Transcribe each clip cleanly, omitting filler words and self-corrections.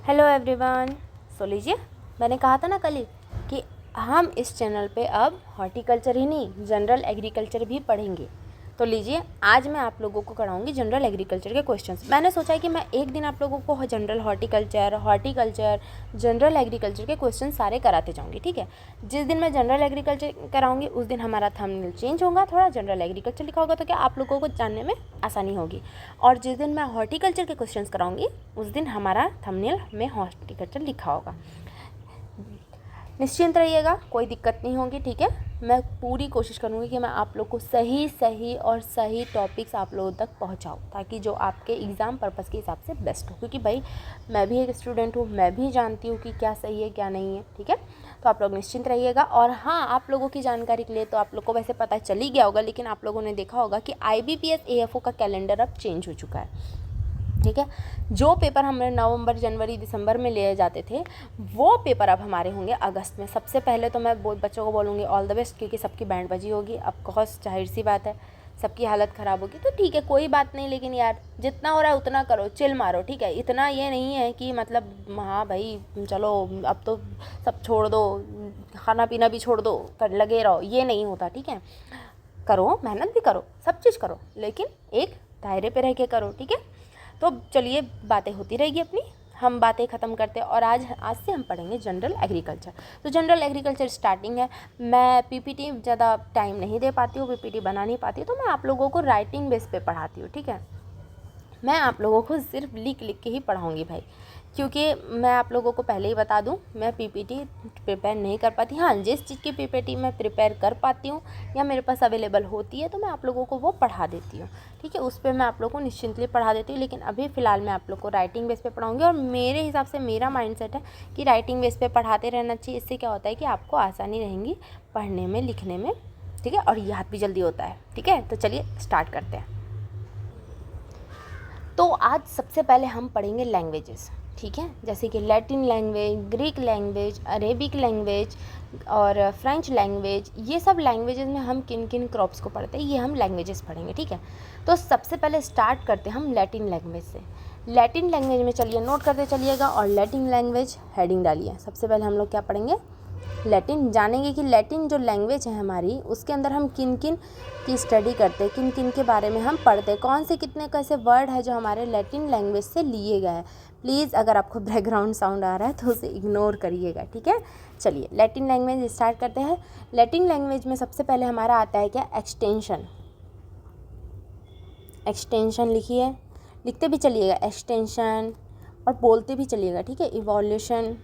Hello everyone. सो लीजिए, मैंने कहा था ना कल ही कि हम इस चैनल पे अब हॉर्टिकल्चर ही नहीं जनरल एग्रीकल्चर भी पढ़ेंगे। तो लीजिए, आज मैं आप लोगों को कराऊंगी जनरल एग्रीकल्चर के क्वेश्चंस। मैंने सोचा है कि मैं एक दिन आप लोगों को जनरल हॉर्टिकल्चर जनरल एग्रीकल्चर के क्वेश्चन सारे कराते जाऊंगी, ठीक है। जिस दिन मैं जनरल एग्रीकल्चर कराऊंगी उस दिन हमारा थंबनेल चेंज होगा, थोड़ा जनरल एग्रीकल्चर लिखा होगा, तो क्या आप लोगों को जानने में आसानी होगी। और जिस दिन मैं हॉर्टिकल्चर के क्वेश्चंस कराऊंगी उस दिन हमारा थंबनेल में हॉर्टिकल्चर लिखा होगा। निश्चिंत रहिएगा, कोई दिक्कत नहीं होगी, ठीक है। मैं पूरी कोशिश करूँगी कि मैं आप लोग को सही टॉपिक्स आप लोगों तक पहुँचाऊँ, ताकि जो आपके एग्ज़ाम पर्पज़ के हिसाब से बेस्ट हो। क्योंकि भाई मैं भी एक स्टूडेंट हूँ, मैं भी जानती हूँ कि क्या सही है क्या नहीं है, ठीक है। तो आप लोग निश्चिंत रहिएगा। और हाँ, आप लोगों की जानकारी के लिए, तो आप लोग को वैसे पता चल ही गया होगा, लेकिन आप लोगों ने देखा होगा कि IBPS AFO का कैलेंडर अब चेंज हो चुका है, ठीक है। जो पेपर हमें नवंबर, जनवरी, दिसंबर में लिए जाते थे, वो पेपर अब हमारे होंगे अगस्त में। सबसे पहले तो मैं बच्चों को बोलूँगी ऑल द बेस्ट, क्योंकि सबकी बैंड बजी होगी। अब कोर्स जाहिर सी बात है, सबकी हालत ख़राब होगी, तो ठीक है, कोई बात नहीं। लेकिन यार, जितना हो रहा है उतना करो, चिल मारो, ठीक है। इतना ये नहीं है कि मतलब हाँ भाई चलो अब तो सब छोड़ दो, खाना पीना भी छोड़ दो, कर लगे रहो, ये नहीं होता, ठीक है। करो, मेहनत भी करो, सब चीज़ करो, लेकिन एक दायरे पे रह के करो, ठीक है। तो चलिए, बातें होती रहेगी अपनी, हम बातें ख़त्म करते हैं। और आज से हम पढ़ेंगे जनरल एग्रीकल्चर। तो जनरल एग्रीकल्चर स्टार्टिंग है। मैं PPT ज़्यादा टाइम नहीं दे पाती हूँ, PPT बना नहीं पाती हूँ, तो मैं आप लोगों को राइटिंग बेस पे पढ़ाती हूँ, ठीक है। मैं आप लोगों को सिर्फ लिख के ही पढ़ाऊँगी भाई, क्योंकि मैं आप लोगों को पहले ही बता दूं, मैं PPT प्रिपेयर नहीं कर पाती। हाँ, जिस चीज़ की PPT मैं प्रिपेयर कर पाती हूँ या मेरे पास अवेलेबल होती है, तो मैं आप लोगों को वो पढ़ा देती हूँ, ठीक है। उस पर मैं आप लोगों को निश्चिंतली पढ़ा देती हूँ। लेकिन अभी फ़िलहाल मैं आप लोग को राइटिंग बेस पे पढ़ाऊँगी। और मेरे हिसाब से मेरा माइंडसेट है कि राइटिंग बेस पे पढ़ाते रहना चाहिए। इससे क्या होता है कि आपको आसानी रहेंगी पढ़ने में, लिखने में, ठीक है, और याद भी जल्दी होता है, ठीक है। तो चलिए स्टार्ट करते हैं। तो आज सबसे पहले हम पढ़ेंगे लैंग्वेजेस, ठीक है। जैसे कि Latin language, Greek language, Arabic language और फ्रेंच लैंग्वेज। ये सब लैंग्वेजेस में हम किन किन क्रॉप्स को पढ़ते हैं, ये हम लैंग्वेजेस पढ़ेंगे, ठीक है। तो सबसे पहले स्टार्ट करते हैं हम लैटिन लैंग्वेज से। लैटिन लैंग्वेज में चलिए नोट करते चलिएगा, और लैटिन लैंग्वेज हेडिंग डालिए। सबसे पहले हम लोग क्या पढ़ेंगे, लैटिन। जानेंगे कि लैटिन जो लैंग्वेज है हमारी, उसके अंदर हम किन किन की स्टडी करते हैं, किन किन के बारे में हम पढ़ते हैं, कौन से कितने कैसे वर्ड है जो हमारे लैटिन लैंग्वेज से लिए गए हैं। प्लीज़ अगर आपको बैकग्राउंड साउंड आ रहा है तो उसे इग्नोर करिएगा, ठीक है। चलिए लैटिन लैंग्वेज स्टार्ट करते हैं। लैटिन लैंग्वेज में सबसे पहले हमारा आता है क्या, एक्सटेंशन। एक्सटेंशन लिखिए, लिखते भी चलिएगा एक्सटेंशन, और बोलते भी चलिएगा, ठीक है। इवोल्यूशन,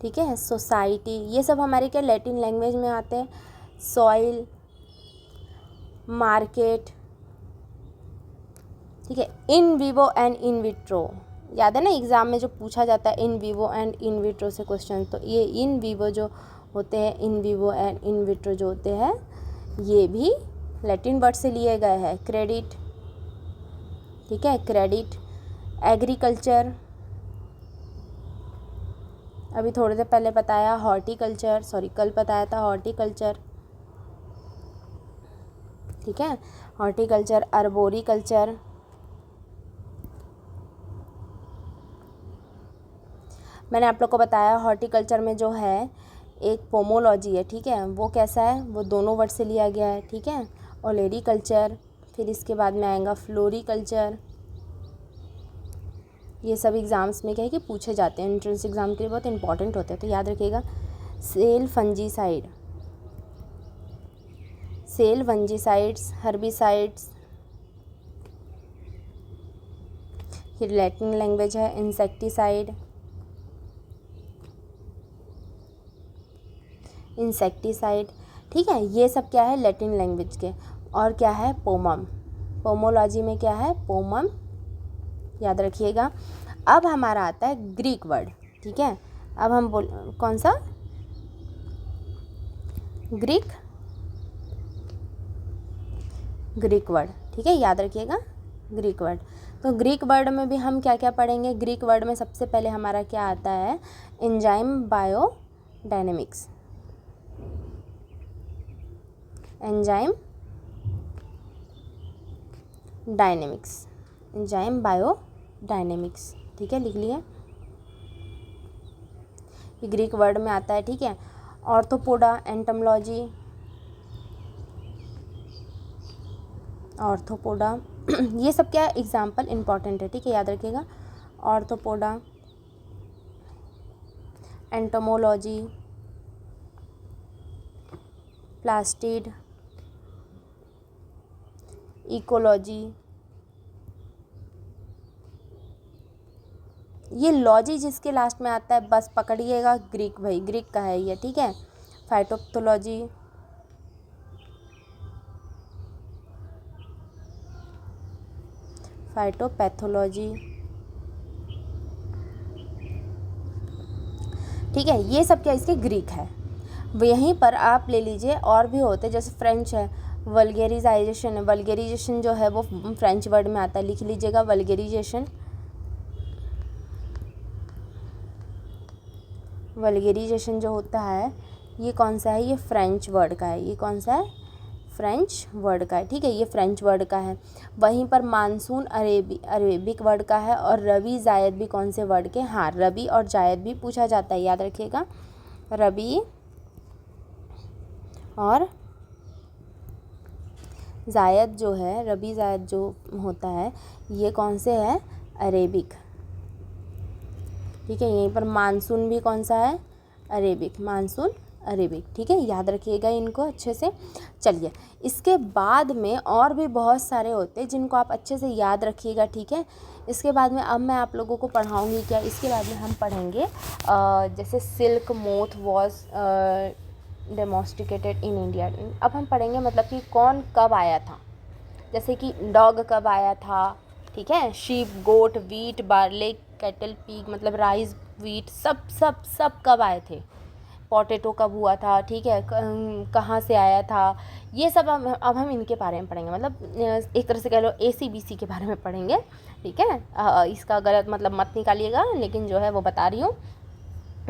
ठीक है। सोसाइटी, ये सब हमारे क्या लैटिन लैंग्वेज में आते हैं। सॉइल, मार्केट, ठीक है। In vivo and in vitro, याद है ना एग्ज़ाम में जो पूछा जाता है in vivo and in vitro से क्वेश्चन, तो ये इन विवो जो होते हैं, in vivo and in vitro जो होते हैं, ये भी लैटिन वर्ड से लिए गए हैं। क्रेडिट, ठीक है, क्रेडिट। एग्रीकल्चर, अभी थोड़ी देर पहले बताया। हॉर्टिकल्चर, सॉरी कल बताया था हॉर्टिकल्चर, ठीक है। हॉर्टिकल्चर, अर्बोरिकल्चर, मैंने आप लोग को बताया हॉर्टिकल्चर में जो है एक पोमोलॉजी है, ठीक है। वो कैसा है, वो दोनों वर्ड से लिया गया है, ठीक है। ओलेरिकल्चर, फिर इसके बाद में आएगा फ्लोरिकल्चर। ये सब एग्ज़ाम्स में क्या है कि पूछे जाते हैं, एंट्रेंस एग्ज़ाम के लिए बहुत इंपॉर्टेंट होते हैं, तो याद रखिएगा। Cell fungicide, cell fungicides, herbicides. फिर लैटिन लैंग्वेज है इंसेक्टिसाइड, इंसेक्टिसाइड, ठीक है। ये सब क्या है लैटिन लैंग्वेज के। और क्या है, पोमम। पोमोलॉजी में क्या है, पोमम, याद रखिएगा। अब हमारा आता है ग्रीक वर्ड, ठीक है। अब हम कौन सा, ग्रीक वर्ड, ठीक है, याद रखिएगा ग्रीक वर्ड। तो ग्रीक वर्ड में भी हम क्या क्या पढ़ेंगे। ग्रीक वर्ड में सबसे पहले हमारा क्या आता है, एंजाइम बायोडायनेमिक्स, एंजाइम डायनेमिक्स, एंजाइम बायोडायनेमिक्स, ठीक है, लिख लिए। ये ग्रीक वर्ड में आता है, ठीक है। ऑर्थोपोडा, एंटोमोलॉजी, ऑर्थोपोडा ये सब क्या एग्जाम्पल इंपॉर्टेंट है, ठीक है, याद रखिएगा। ऑर्थोपोडा, एंटोमोलॉजी, प्लास्टिड, इकोलॉजी, ये लॉजी जिसके लास्ट में आता है बस पकड़िएगा, ग्रीक, भाई ग्रीक का है ये, ठीक है। फाइटोपैथोलॉजी, फाइटोपैथोलॉजी, ठीक है, ये सब क्या इसके ग्रीक है। यहीं पर आप ले लीजिए और भी होते हैं, जैसे फ्रेंच है, वल्गेरिजाइजेशन है। वल्गेरिजेशन जो है वो फ्रेंच वर्ड में आता है, लिख लीजिएगा वल्गेरिजेशन। वल्गेरिजेशन जो होता है ये कौन सा है, ये फ्रेंच वर्ड का है। ये कौन सा है, फ्रेंच वर्ड का है, ठीक है, ये फ्रेंच वर्ड का है। वहीं पर मानसून अरेबिक वर्ड का है। और रबी जायद भी कौन से वर्ड के, हाँ रबी और जायद भी पूछा जाता है, याद रखिएगा। रबी और जायद जो है, रबी जायद जो होता है ये कौन से है, अरेबिक, ठीक है। यहीं पर मानसून भी कौन सा है, अरेबिक, मानसून अरेबिक, ठीक है, याद रखिएगा इनको अच्छे से। चलिए इसके बाद में और भी बहुत सारे होते हैं जिनको आप अच्छे से याद रखिएगा, ठीक है। इसके बाद में अब मैं आप लोगों को पढ़ाऊँगी क्या, इसके बाद में हम पढ़ेंगे जैसे silk moth was domesticated in India. अब हम पढ़ेंगे मतलब कि कौन कब आया था, जैसे कि डॉग कब आया था, ठीक है। शीप, गोट, वीट, बार्ले, कैटल, पिग, मतलब राइस, वीट, सब सब सब कब आए थे। पोटैटो कब हुआ था, ठीक है, कहाँ से आया था, ये सब अब हम इनके बारे में पढ़ेंगे। मतलब एक तरह से कह लो ACBC के बारे में पढ़ेंगे, ठीक है। इसका गलत मतलब मत निकालिएगा, लेकिन जो है वो बता रही हूँ।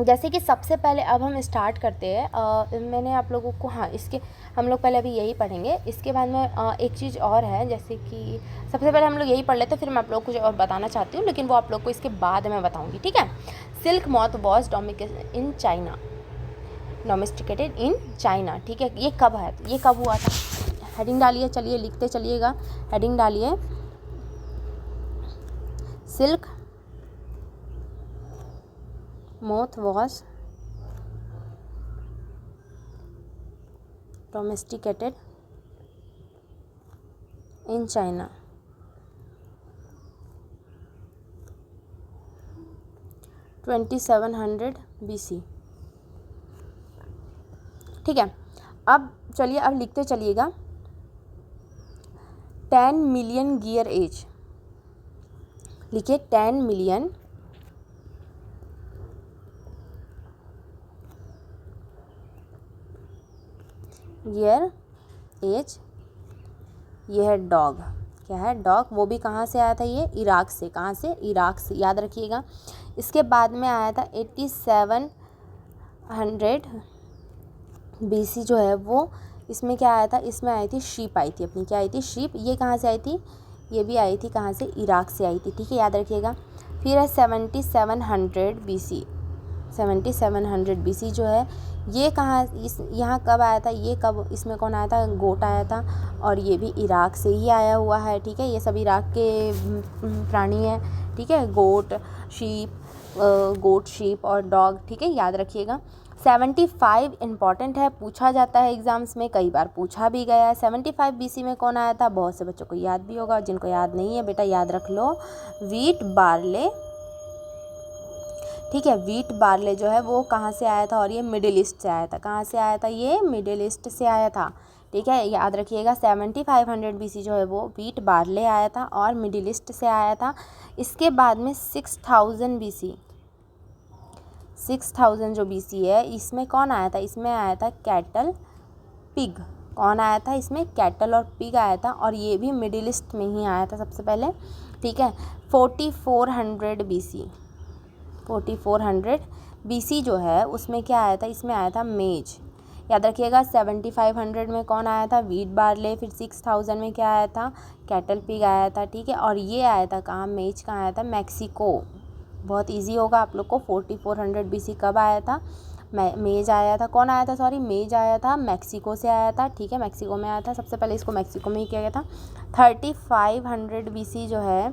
जैसे कि सबसे पहले अब हम स्टार्ट करते हैं। मैंने आप लोगों को, हाँ इसके हम लोग पहले अभी यही पढ़ेंगे। इसके बाद में एक चीज़ और है, जैसे कि सबसे पहले हम लोग यही पढ़ लेते हैं, फिर मैं आप लोग को कुछ और बताना चाहती हूँ, लेकिन वो आप लोग को इसके बाद में बताऊँगी, ठीक है। Silk moth was domesticated in China, ठीक है। ये कब है, ये कब हुआ था, हेडिंग डालिए, चलिए लिखते चलिएगा, हेडिंग डालिए, silk moth was domesticated in China 2700 BC, ठीक है। अब चलिए अब लिखते चलिएगा 10 मिलियन ईयर एज, लिखिए 10 मिलियन ईयर एज। ये है डॉग, क्या है, डॉग, वो भी कहाँ से आया था, ये इराक से, कहाँ से, इराक से, याद रखिएगा। इसके बाद में आया था 8700 BC जो है वो, इसमें क्या आया था, इसमें आई थी शीप, आई थी अपनी, क्या आई थी, शीप। ये कहाँ से आई थी, ये भी आई थी कहाँ से, इराक से आई थी, ठीक है, याद रखिएगा। फिर है 7700 BC, 7700 BC जो है ये कहाँ, इस यहाँ कब आया था, ये कब, इसमें कौन आया था, गोट आया था, और ये भी इराक से ही आया हुआ है, ठीक है। ये सब इराक के प्राणी हैं, ठीक है, गोट, शीप और डॉग, ठीक है, याद रखिएगा। 75 इम्पॉर्टेंट है, पूछा जाता है एग्जाम्स में, कई बार पूछा भी गया है। 75 BC में कौन आया था, बहुत से बच्चों को याद भी होगा, जिनको याद नहीं है बेटा याद रख लो, वीट बार्ले, ठीक है। वीट बार्ले जो है वो कहाँ से आया था, और ये मिडिल ईस्ट से आया था, कहाँ से आया था, ये मिडिल ईस्ट से आया था, ठीक है, याद रखिएगा। 7500 BC जो है वो वीट बार्ले आया था और मिडिल ईस्ट से आया था। इसके बाद में 6000 BC, 6000 जो BC है इसमें कौन आया था, इसमें आया था कैटल, पिग, कौन आया था, इसमें कैटल और पिग आया था, और ये भी मिडिल ईस्ट में ही आया था सबसे पहले, ठीक है। 4400 BC, 4400 BC जो है उसमें क्या आया था, इसमें आया था मेज, याद रखिएगा। 7500 में कौन आया था, वीट बार्ले, फिर 6000 में क्या आया था, कैटल पिग आया था, ठीक है। और ये आया था कहाँ, मेज कहाँ आया था, मैक्सिको, बहुत इजी होगा आप लोग को। 4400 BC कब आया था? मेज आया था, कौन आया था, सॉरी मेज आया था, मैक्सिको से आया था, ठीक है, मैक्सिको में आया था, सबसे पहले इसको मैक्सिको में ही किया गया था। 3500 BC जो है,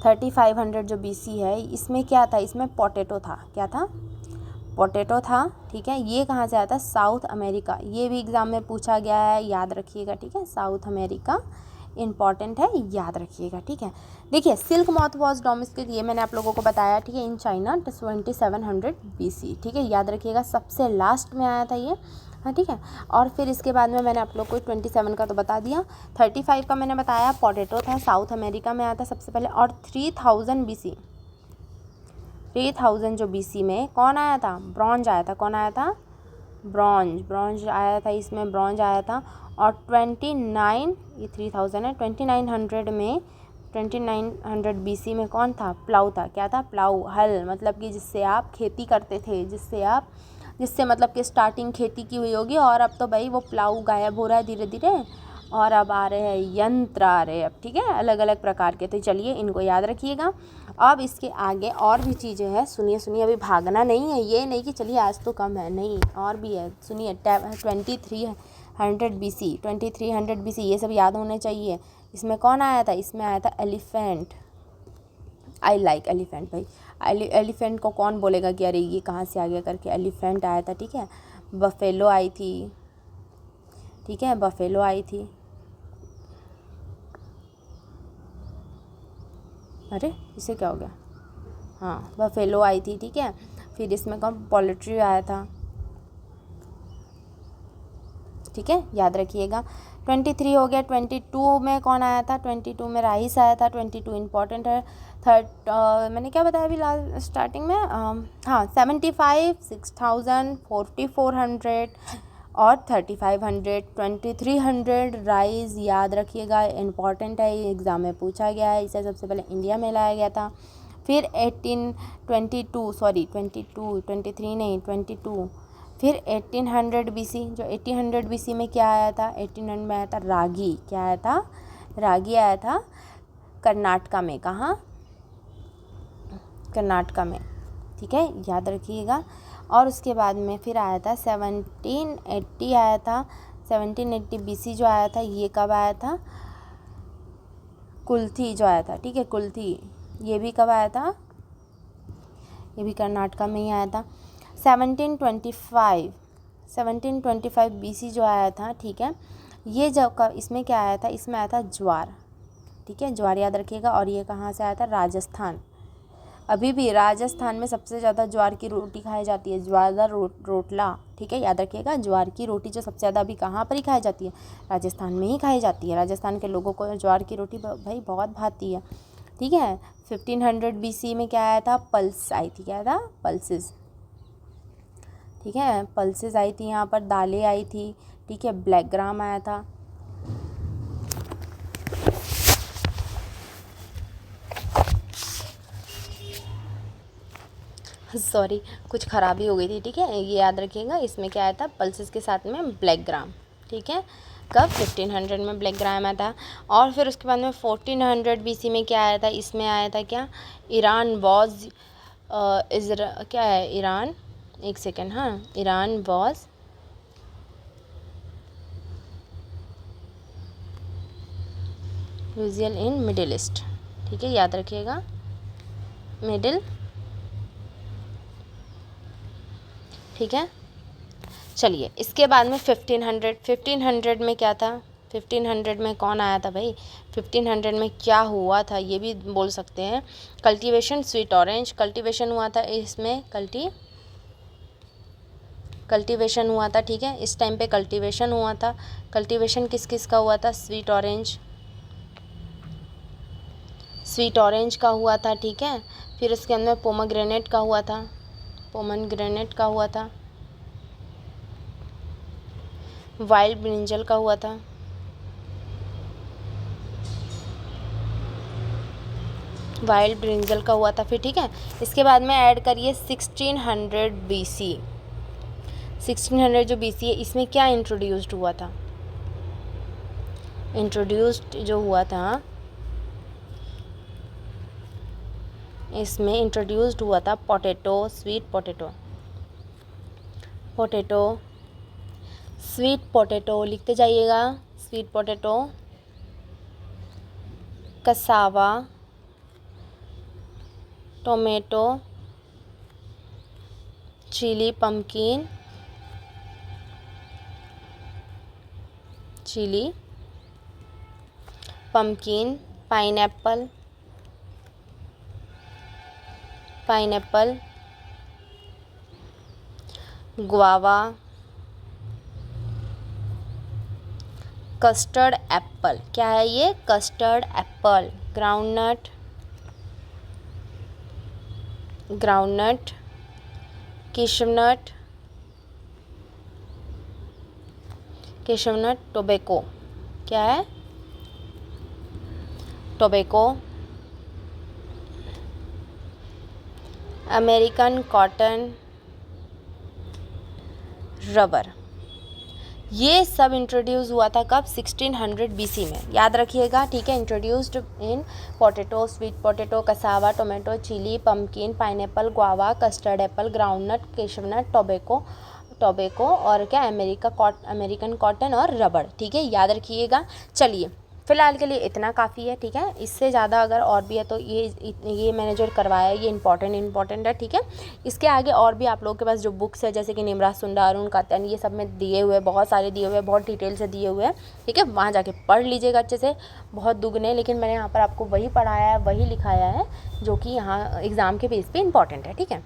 3500 जो BC है, इसमें क्या था, इसमें पोटैटो था, क्या था, पोटैटो था, ठीक है। ये कहाँ से आया था? साउथ अमेरिका, ये भी एग्ज़ाम में पूछा गया है, याद रखिएगा, ठीक है, साउथ अमेरिका इम्पॉर्टेंट है, याद रखिएगा, ठीक है। देखिए सिल्क मॉथ वॉज डोमेस्टिक, ये मैंने आप लोगों को बताया, ठीक है, इन चाइना 2700 BC, ठीक है, याद रखिएगा, सबसे लास्ट में आया था ये, हाँ ठीक है। और फिर इसके बाद में मैंने आप लोग को 27 का तो बता दिया, 35 का मैंने बताया, पोटैटो था, साउथ अमेरिका में आया था सबसे पहले। और 3000 BC, 3000 जो BC में कौन आया था? ब्रॉन्ज आया था, कौन आया था? ब्रॉन्ज आया था, इसमें ब्रॉन्ज आया था। और 29, ये 3000 है, 2900 BC में कौन था? प्लाऊ था, क्या था? प्लाऊ, हल, मतलब कि जिससे आप खेती करते थे, जिससे मतलब कि स्टार्टिंग खेती की हुई होगी, और अब तो भाई वो प्लाऊ गायब हो रहा है धीरे धीरे, और अब आ रहे हैं यंत्र, आ रहे हैं अब, ठीक है, अलग अलग प्रकार के। तो चलिए इनको याद रखिएगा। अब इसके आगे और भी चीज़ें हैं, सुनिए, अभी भागना नहीं है, ये नहीं कि चलिए आज तो कम है, नहीं, और भी है, सुनिए। 2300 BC, 2300 BC, ये सब याद होने चाहिए। इसमें कौन आया था? इसमें आया था एलिफेंट। आई लाइक एलिफेंट भाई, एलिफेंट को कौन बोलेगा कि अरे ये कहाँ से आ गया करके, एलिफेंट आया था, ठीक है। बफेलो आई थी, ठीक है, बफेलो आई थी, अरे इसे क्या हो गया, हाँ बफेलो आई थी, ठीक है। फिर इसमें कौन? पोल्ट्री आया था, ठीक है, याद रखिएगा। 23 हो गया। 22 में कौन आया था? 22 में राइस आया था, 22 इम्पॉर्टेंट है। मैंने क्या बताया अभी लास्ट स्टार्टिंग में, हाँ 75, 6000, 4400 और 3500, 2300 राइस, याद रखिएगा, इम्पॉर्टेंट है, ये एग्ज़ाम में पूछा गया है, इसे सबसे पहले इंडिया में लाया गया था। फिर 23 नहीं 22, फिर 1800 BC, जो 1800 BC में क्या आया था? 1800 में आया था रागी, क्या आया था? रागी आया था, कर्नाटका में, कहाँ? कर्नाटका में, ठीक है, याद रखिएगा। और उसके बाद में फिर आया था 1780 आया था, 1780 BC जो आया था, ये कब आया था? कुल्थी जो आया था, ठीक है, कुल्थी, ये भी कब आया था? ये भी कर्नाटका में ही आया था। 1725 BC जो आया था, ठीक है, ये जब इसमें क्या आया था? इसमें आया था ज्वार, ठीक है, ज्वार याद रखिएगा। और ये कहाँ से आया था? राजस्थान। अभी भी राजस्थान में सबसे ज़्यादा ज्वार की रोटी खाई जाती है, ज्वार रोटला, ठीक है, याद रखिएगा। ज्वार की रोटी जो सबसे ज़्यादा अभी कहाँ पर ही खाई जाती है? राजस्थान में ही खाई जाती है। राजस्थान के लोगों को ज्वार की रोटी भाई बहुत भाती है, ठीक है। 1500 BC में क्या आया था? पल्स आई थी, क्या था? पल्सेस, ठीक है, पल्सेस आई थी, यहाँ पर दालें आई थी, ठीक है, ब्लैक ग्राम आया था। सॉरी कुछ ख़राबी हो गई थी, ठीक है, ये याद रखिएगा। इसमें क्या आया था? पल्सेस के साथ में ब्लैक ग्राम, ठीक है, कब? 1500 में ब्लैक ग्राम आया था। और फिर उसके बाद में 1400 BC में क्या आया था? इसमें आया था क्या? ईरान वॉज क्या है ईरान, एक सेकेंड, हाँ, Iran was usual in middle east, ठीक है, याद रखिएगा, मिडिल, ठीक है। चलिए इसके बाद में 1500 में क्या था? 1500 में कौन आया था भाई? 1500 में क्या हुआ था ये भी बोल सकते हैं। कल्टीवेशन स्वीट ऑरेंज, कल्टीवेशन हुआ था, इसमें कल्टीवेशन हुआ था, ठीक है, इस टाइम पे कल्टीवेशन हुआ था। कल्टीवेशन किस किस का हुआ था? स्वीट ऑरेंज का हुआ था, ठीक है। फिर उसके अंदर पोमग्रेनेट का हुआ था, वाइल्ड ब्रिंजल का हुआ था, फिर ठीक है। इसके बाद में ऐड करिए 1600 BC। 1600 जो BC है, इसमें क्या इंट्रोड्यूस्ड हुआ था? इंट्रोड्यूस्ड जो हुआ था इसमें इंट्रोड्यूस्ड हुआ था potato, sweet potato, potato, sweet potato लिखते जाइएगा, sweet potato, cassava, tomato, chilli pumpkin, chilli pumpkin, pineapple, pineapple, guava, custard apple, क्या है ये? Custard apple, groundnut, groundnut, cashew nut, cashew nut, tobacco, क्या है? Tobacco, American cotton, rubber. ये सब इंट्रोड्यूस हुआ था कब? 1600 BC में, याद रखिएगा, ठीक है। Introduced in potato, sweet potato, cassava, tomato, chilli pumpkin, pineapple, guava, custard apple, groundnut, cashew nut, tobacco, tobacco और क्या? अमेरिकन कॉटन और रबड़, ठीक है, याद रखिएगा। चलिए फ़िलहाल के लिए इतना काफ़ी है, ठीक है। इससे ज़्यादा अगर और भी है तो ये मैंने जो करवाया है ये इंपॉर्टेंट है, ठीक है। इसके आगे और भी आप लोगों के पास जो बुक्स है, जैसे कि निमराज सुंडा, अरुण कात्यायन, ये सब में दिए हुए, बहुत सारे दिए हुए, बहुत डिटेल से दिए हुए हैं, ठीक है। वहाँ जाके पढ़ लीजिएगा अच्छे से, बहुत दुगने, लेकिन मैंने यहाँ पर आपको वही पढ़ाया है, वही लिखाया है जो कि यहाँ एग्ज़ाम के बेस पर इंपॉर्टेंट है, ठीक है।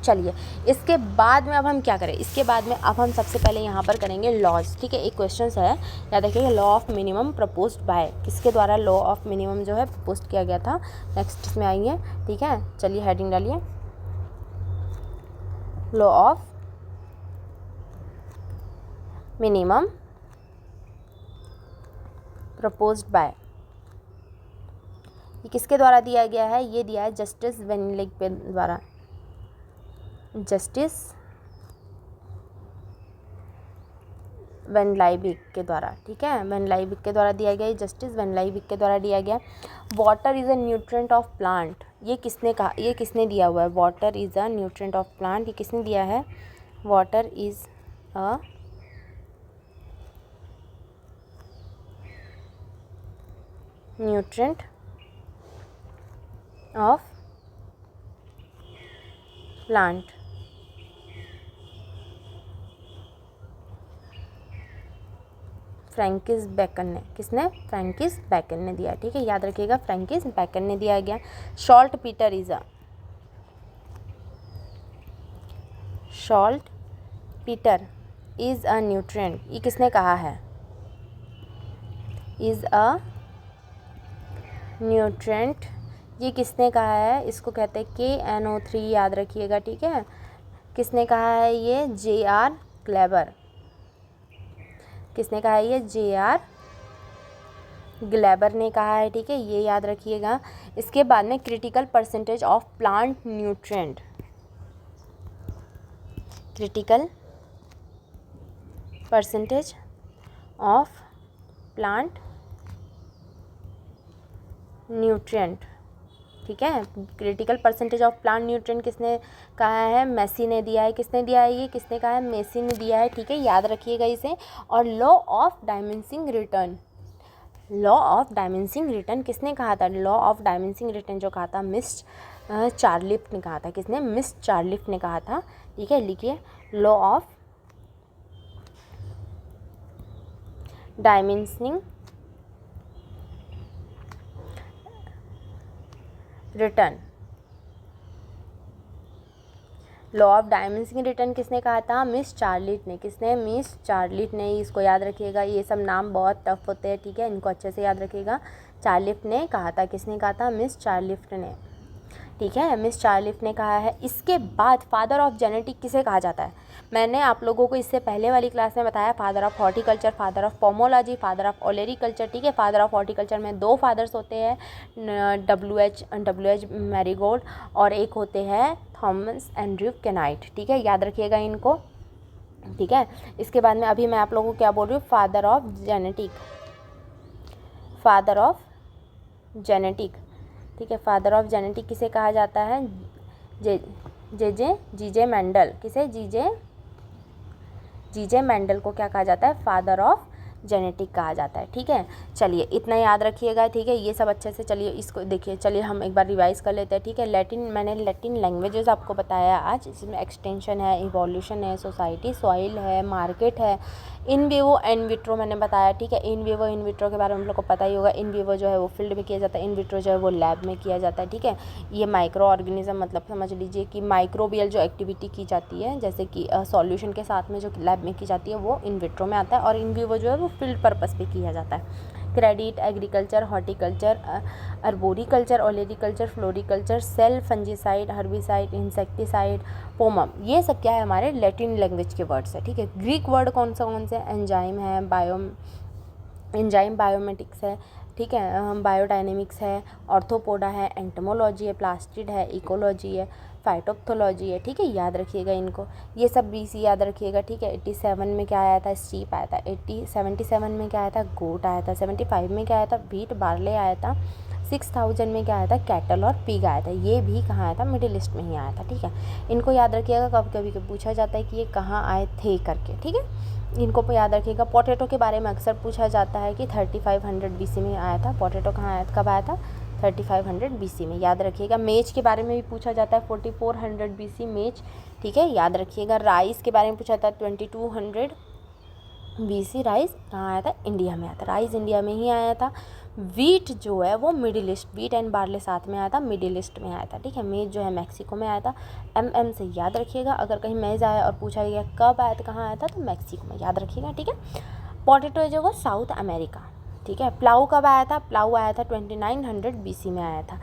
चलिए इसके बाद में अब हम क्या करें? इसके बाद में अब हम सबसे पहले यहाँ पर करेंगे लॉज, ठीक है। एक क्वेश्चन है, याद रखिएगा, law of minimum proposed by, किसके द्वारा लॉ ऑफ मिनिमम जो है प्रपोज किया गया था। नेक्स्ट इसमें आएंगे, ठीक है। चलिए हेडिंग डालिए, law of minimum proposed by, ये किसके द्वारा दिया गया है? ये दिया है जस्टिस वेन लाइक के द्वारा, जस्टिस वेन लाइबिग के द्वारा, ठीक है। वेन लाइबिग के द्वारा दिया गया, जस्टिस वेन लाइबिग के द्वारा दिया गया। Water is a nutrient of plant, ये किसने कहा? ये किसने दिया हुआ है? Water is a nutrient of plant, ये किसने दिया है? Water is a nutrient of plant, Francis Bacon ने, किसने? फ्रैंकिस बेकन ने दिया, ठीक है, याद रखिएगा, फ्रैंकिस बेकन ने दिया गया। Salt Peter is a, salt Peter is a nutrient, ये किसने कहा है? इज़ अ न्यूट्रिएंट, ये किसने कहा है? इसको कहते हैं KNO3, याद रखिएगा, ठीक है। किसने कहा है ये? JR ग्लेबर, किसने कहा है ये? JR ग्लेबर ने कहा है, ठीक है, ये याद रखिएगा। इसके बाद में critical percentage of plant nutrient, critical percentage of plant nutrient, ठीक है। Critical percentage of plant nutrient किसने कहा है? मेसी ने दिया है। किसने दिया है ये? किसने कहा है? मेसी ने दिया है, ठीक है, याद रखिएगा इसे। और law of diminishing return, law of diminishing return किसने कहा था? लॉ ऑफ डायमेंसिंग रिटर्न जो कहा था मिस चार्लिफ ने कहा था। किसने? मिस चार्लिफ ने कहा था, ठीक है। लिखिए, law of diminishing return, law of diminishing return किसने कहा था? मिस चार्लिट ने। किसने? मिस चार्लिट ने। इसको याद रखिएगा, ये सब नाम बहुत टफ होते हैं, ठीक है, इनको अच्छे से याद रखिएगा। चार्लिफ ने कहा था, किसने कहा था? मिस चार्लिफ ने, ठीक है, मिस चार्लिफ ने कहा है। इसके बाद फादर ऑफ जेनेटिक किसे कहा जाता है? मैंने आप लोगों को इससे पहले वाली क्लास में बताया, father of horticulture, father of pomology, father of olericulture, ठीक है। फादर ऑफ हॉर्टिकल्चर में 2 फादर्स होते हैं, WH मैरीगोल्ड, और एक होते हैं थॉमस एंड्रयू केनाइट, ठीक है, याद रखिएगा इनको, ठीक है। इसके बाद में अभी मैं आप लोगों को क्या बोल रही हूँ? Father of genetic, father of genetic, ठीक है। फादर ऑफ जेनेटिक किसे कहा जाता है? जीजे मेंडल। किसे? जीजे मेंडल को क्या कहा जाता है? फादर ऑफ जेनेटिक कहा जाता है। ठीक है, चलिए इतना याद रखिएगा। ठीक है, ये सब अच्छे से, चलिए इसको देखिए, चलिए हम एक बार रिवाइज कर लेते हैं। ठीक है, मैंने लैटिन लैंग्वेजेस आपको बताया आज, इसमें एक्सटेंशन है, इवोल्यूशन है, सोसाइटी, सॉइल है, मार्केट है, इन विवो एन विट्रो मैंने बताया। ठीक है, इन विवो इन विट्रो के बारे में हम लोग को पता ही होगा। इन विवो जो है वो फील्ड में किया जाता है, इन विट्रो जो है वो लैब में किया जाता है। ठीक है, ये माइक्रो ऑर्गेनिज्म, मतलब समझ लीजिए कि माइक्रोबियल जो एक्टिविटी की जाती है, जैसे कि सॉल्यूशन के साथ में जो लैब में की जाती है वो इन विट्रो में आता है, और इन विवो जो है वो फील्ड पर्पस पे किया जाता है। Credit, agriculture, horticulture, arboriculture, olericulture, floriculture, cell, fungicide, herbicide, insecticide, पोमम, ये सब क्या है? हमारे लैटिन लैंग्वेज के वर्ड्स है। ठीक है, ग्रीक वर्ड कौन से? एंजाइम है, बायोमेटिक्स है, ठीक है, बायोडायनेमिक्स है, ऑर्थोपोडा है, एंटोमोलॉजी है, प्लास्टिड है, इकोलॉजी है, फाइटोप्थोलॉजी है। ठीक है, याद रखिएगा इनको, ये सब BC याद रखिएगा। ठीक है, 87 में क्या आया था? स्टीप आया था। 77 में क्या आया था? गोट आया था। 75 में क्या आया था? व्हीट, बार्ले आया था। 6000 में क्या आया था? कैटल और पिग आया था। ये भी कहाँ आया था? मिडिल ईस्ट में ही आया था। ठीक है, इनको याद रखिएगा, कभी कभी पूछा जाता है कि ये कहाँ आए थे करके। ठीक है, इनको याद रखिएगा। पोटैटो के बारे में अक्सर पूछा जाता है कि 3500 BC में आया था। पोटैटो कहाँ आया, कब आया था? 3500 BC में, याद रखिएगा। मेज के बारे में भी पूछा जाता है, 4400 BC मेज। ठीक है, याद रखिएगा। राइस के बारे में पूछा था, 2200 BC। राइस कहाँ आया था? इंडिया में आया था। राइस इंडिया में ही आया था। वीट जो है वो middle east, wheat and barley साथ में आया था, मिडिल ईस्ट में आया था। ठीक है, मेज जो है मैक्सिको में आया था। MM से याद रखिएगा, अगर कहीं मेज आया और पूछा गया कब आया था, कहाँ आया था, तो मैक्सिको में, याद रखिएगा। ठीक है, पोटैटो जो वो साउथ अमेरिका। ठीक है, प्लाऊ कब आया था? प्लाऊ आया था 2900 BC में आया था।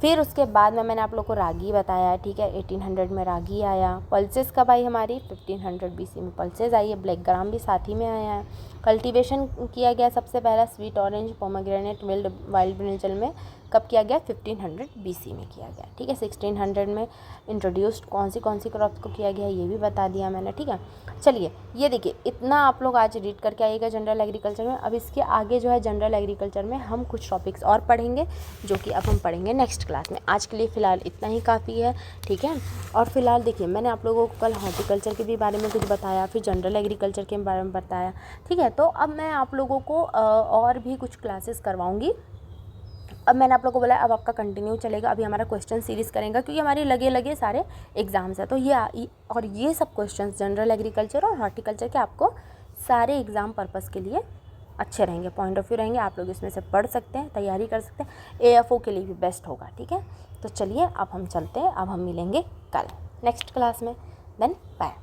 फिर उसके बाद में मैंने आप लोग को रागी बताया। ठीक है, 1800 में रागी आया। पल्सेस कब आई हमारी? 1500 BC में पल्सेस आई है। ब्लैक ग्राम भी साथ ही में आया है। कल्टीवेशन किया गया सबसे पहला sweet orange, pomegranate, wild brinjal में कब किया गया? 1500 BC में किया गया। ठीक है, 1600 में इंट्रोड्यूस्ड कौन सी क्रॉप्स को किया गया, ये भी बता दिया मैंने। ठीक है, चलिए ये देखिए, इतना आप लोग आज रीड करके आइएगा जनरल एग्रीकल्चर में। अब इसके आगे जो है जनरल एग्रीकल्चर में हम कुछ टॉपिक्स और पढ़ेंगे, जो कि अब हम पढ़ेंगे नेक्स्ट क्लास में। आज के लिए फ़िलहाल इतना ही काफ़ी है। ठीक है, और फिलहाल देखिए, मैंने आप लोगों को कल हॉर्टिकल्चर के भी बारे में कुछ बताया, फिर जनरल एग्रीकल्चर के बारे में बताया। ठीक है, तो अब मैं आप लोगों को और भी कुछ क्लासेस करवाऊँगी। अब मैंने आप लोगों को बोला अब आपका कंटिन्यू चलेगा। अभी हमारा क्वेश्चन सीरीज़ करेंगे, क्योंकि हमारे लगे सारे एग्ज़ाम्स हैं। तो ये सब क्वेश्चंस जनरल एग्रीकल्चर और हॉर्टिकल्चर के आपको सारे एग्ज़ाम पर्पस के लिए अच्छे रहेंगे, पॉइंट ऑफ व्यू रहेंगे। आप लोग इसमें से पढ़ सकते हैं, तैयारी कर सकते हैं। AFO के लिए भी बेस्ट होगा। ठीक है, तो चलिए अब हम चलते हैं, अब हम मिलेंगे कल नेक्स्ट क्लास में। Then bye.